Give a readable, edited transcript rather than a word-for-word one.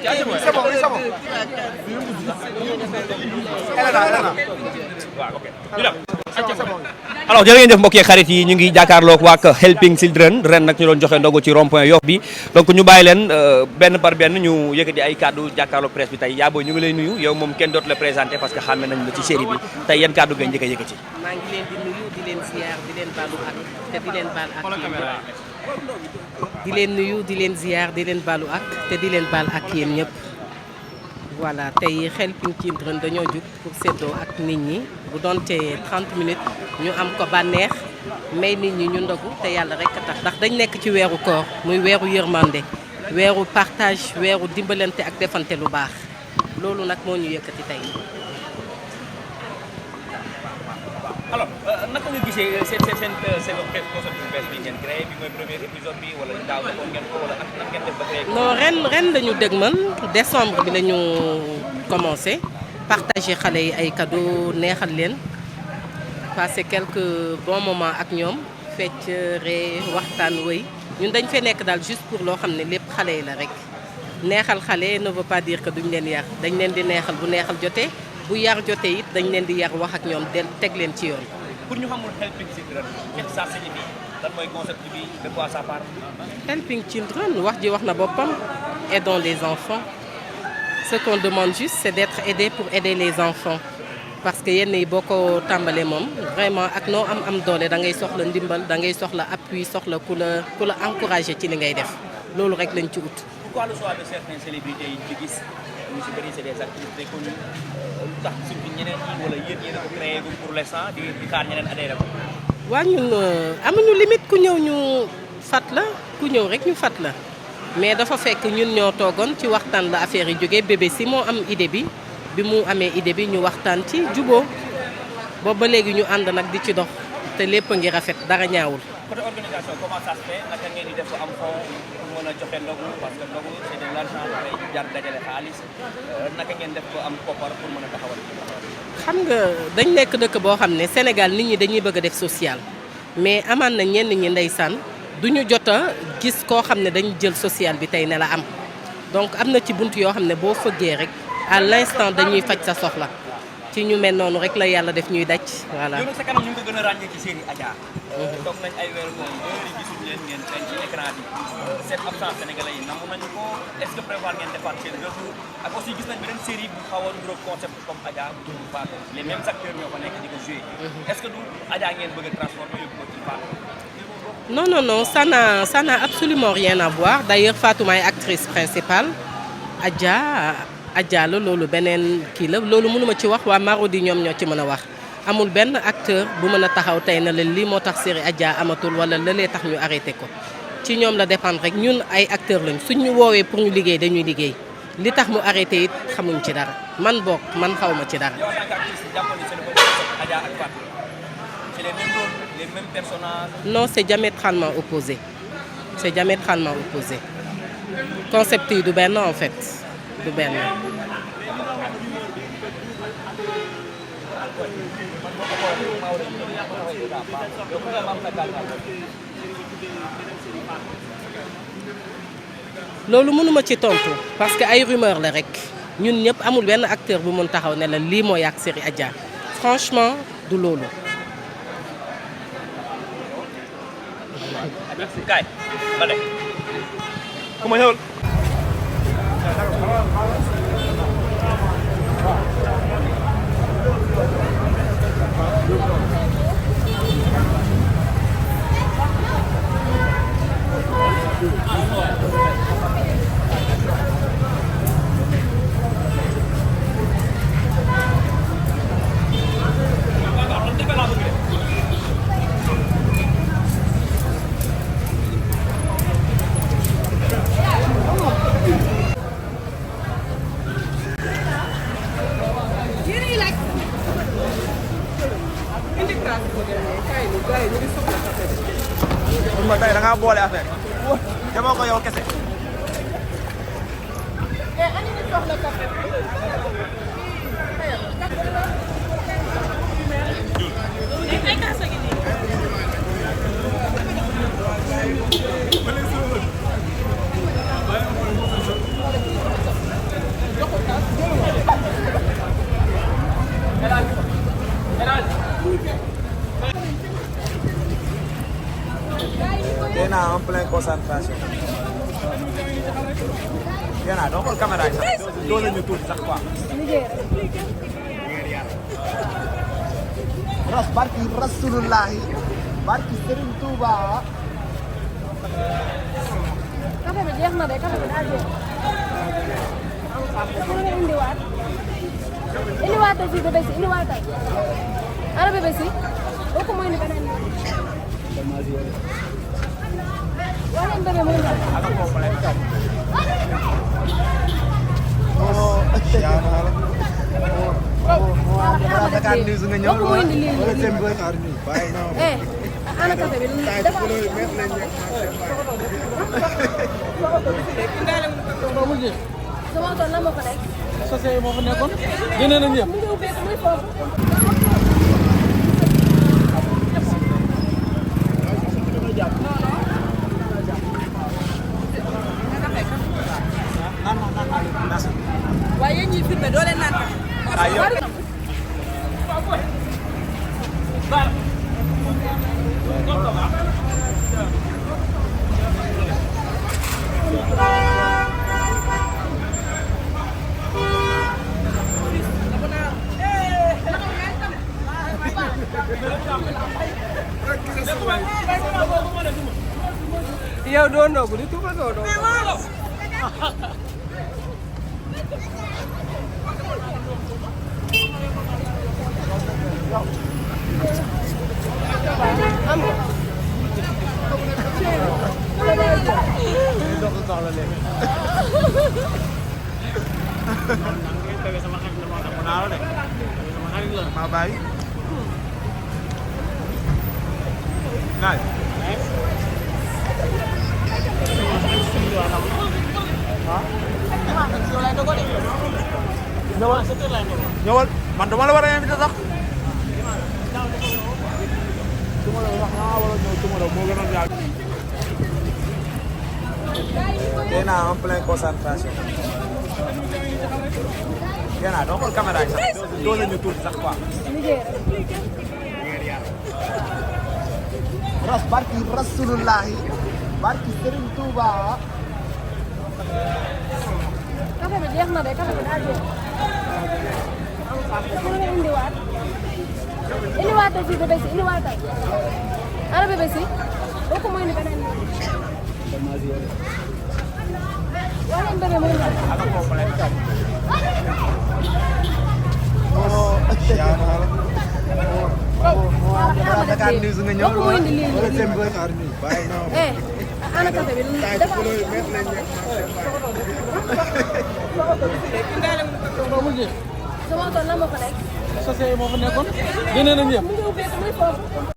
C'est bon, c'est bon. alors jërë ngeen def mbokk yeeg xarit yi ñu ngi jàkkaarloog waa Helping Children ren nag ñu doon joxe ndogu ci rond point Yoff bi donc ñu bàyyi leen benn par benn ñu yëkkati ay kàddu jàkkaarloog presse bi tey yaa booy ñu ngi lay nuyu yow moom kenn dootu la présenté parce que xàmme nañ la ci série bi tey yan kàddu nga njëkk a yëkkati. maa ngi leen di nuyu di leen ziar di leen baalu ak te di leen baal ak di leen nuyu di leen ziar di leen baalu ak te di leen baal ak yéen ñëpp. voilà tey Helping Children dañoo jug pour séddoo ak nit ñi bu doonte 30 minutes ñu am ko bànneex may nit ñi ñu ndogu te yàlla rek a tax ndax dañ nekk ci weeru koor muy weeru yërmande weeru partage weeru dimbalante ak defante lu baax loolu nag moo ñu yëkkati tey. alors naka nga gisee seen concept bu bees bi ngeen créé bi mooy premier épisode bi wala daaw defoon ngeen ko wala naka ngeen def ba créé. non ren la ñu dëgmal décembre bi la ñu commencé partager xale yi ay cadeaux neexal leen passer quelques bons moments ak ñoom fecc ree waxtaan wëy ñun dañ fee nekk daal juste pour loo xam ne lépp xale yi la rek neexal xale ne veut pas dire que duñ leen yar dañ leen di neexal bu neexal jotee. bu yar jotee it dañ leen di yar wax ak ñoom teg leen ci yoon. pour ñu xamul Helping Children qu'est-ce que ça signifie lan mooy concept bi de quoi ça parle. Helping Children wax ji wax na boppam aidons les enfants ce qu'on demande juste c'est d'être aidé pour aider les enfants parce que yenn yi boo ko tàmbalee moom vraiment ak noo am doole da ngay soxla ndimbal da ngay soxla appui soxla ku la encourager ci li ngay def loolu rek lañ ci ut. pourquoi le choix de certaines célébrités yi ci gis. ñu si bëri c'est des actrices très connues lu tax surtout ñeneen ñi wala yéen yéen a ko créé pour l'instant di xaar ñeneen adhéré ko. waa ñun amuñu limite ku ñëw ñu fat la ku ñëw rek ñu fat la mais dafa fekk ñun ñoo toogoon ci waxtaan la affaire yi jógee bébé si moo am idée bi mu amee idée bi ñu waxtaan ci juboo boobu ba léegi ñu ànd nag di ci dox te lépp a ngi rafet dara ñaawul. côté organisation comment ça se fait naka ngeen di def am fond pour mën a joxe ndogu parce que ndogu c'est de l'argent dafay jar dajale xaalis naka ngeen def ko am koppar pour mën a taxawal. xam nga dañ nekk dëkk boo xam ne Sénégal nit ñi dañuy bëgg a def social mais amaan na ñenn ñi ndeysaan duñu jot a gis koo xam ne dañu jël social bi tey ne la am donc am na ci bunt yoo xam ne boo fëggee rek à l'instant dañuy faj sa soxla ci ñu mel noonu rek la yàlla def ñuy daj voilà. yow sa kanam ñu ngi ko gën a ràññee ci série Adja. toog nañ ay weer moom bëri gisuñ leen ngeen feeñ ci écran bi seen absence sénégalais yi nangu nañu ko est-ce que prévoir ngeen defaat seen retour ak aussi gis nañ beneen série bu xaw a nduróog concept comme Adja bu tudd Fatou les mêmes acteurs ñoo fa nekk di ko jouer est-ce que du Adja ngeen bëgg a transformer yóbbu ko ci Fatou. non ça n'a absolument rien à voir d'ailleurs Fatou may actrice principale Adja la loolu beneen kii la loolu mënuma ci wax waa Marodi ñoom ñoo ci mën a wax amul benn acteur bu mën a taxaw tey na leen lii moo tax série Adja amatul wala lëlee tax ñu arrêté ko ci ñoom la dépendre rek ñun ay acteurs lañ suñ ñu woowee pour ñu liggéey dañuy liggéey li tax mu arrêté it xamuñ ci dara man bokk man xawma ci dara. yow en tant qu'actrice jàppoon ni c'est Adja ak Fatou c'est les mêmes rôles les mêmes personnages. non c'est diamétralement opposé concept yi du benn en fait du benn. loolu mënuma ci tontu parce que ay rumeur la rek ñun ñëpp amul benn acteur bu mën taxaw ne la lii moo yàq série Adja franchement du loolu. kaay ma de ku ma ñëwal. ma tey da ngaa boole affaire demoo ko yow kese. T'es en pleine concentration. Viens là, donc caméra yi sax doo la ñu tuuti sax quoi. Ras barki Rasulullahi barki Serigne Touba. café bi jeex na de café bi daa jeex. pour nga indiwaat. indiwaatal fii bébé si indiwaatal. ana bébé si. boo ko mooy ni beneen yoon. wala bébé mooy nga. Dakar News nga ñëw boo ko mooy indi lii wala seen boy. ana café bi dafa. sama tool lan moo fa nekk. sosé moo fa nekkoon génne nañ ñëpp mu ngi ubbeeku muy foofu. waaye yéen ñuy filmé doo leen naan yow doo ndogu di tuba doo ndogu Ma bàyyi. Naaj. ñëwal man dama la war a invité sax. T'es en pleine concentration. Viens là, donc caméra yi sax doo la ñu tuuti sax quoi. Ras barki Rasulullahi barki Serigne Touba. café bi jeex na de café bi daa jeex. pour nga indiwaat. indiwaatal fii bébé si indiwaatal. ana bébé si. boo ko mooy ni beneen yoon. wala bébé mooy nga. Dakar News nga ñëw boo ko mooy indi lii wala seen boy. ana café bi dafa. sama tool lan moo fa nekk. sosé moo fa nekkoon génne nañ ñëpp mu ngi ubbeeku muy foofu.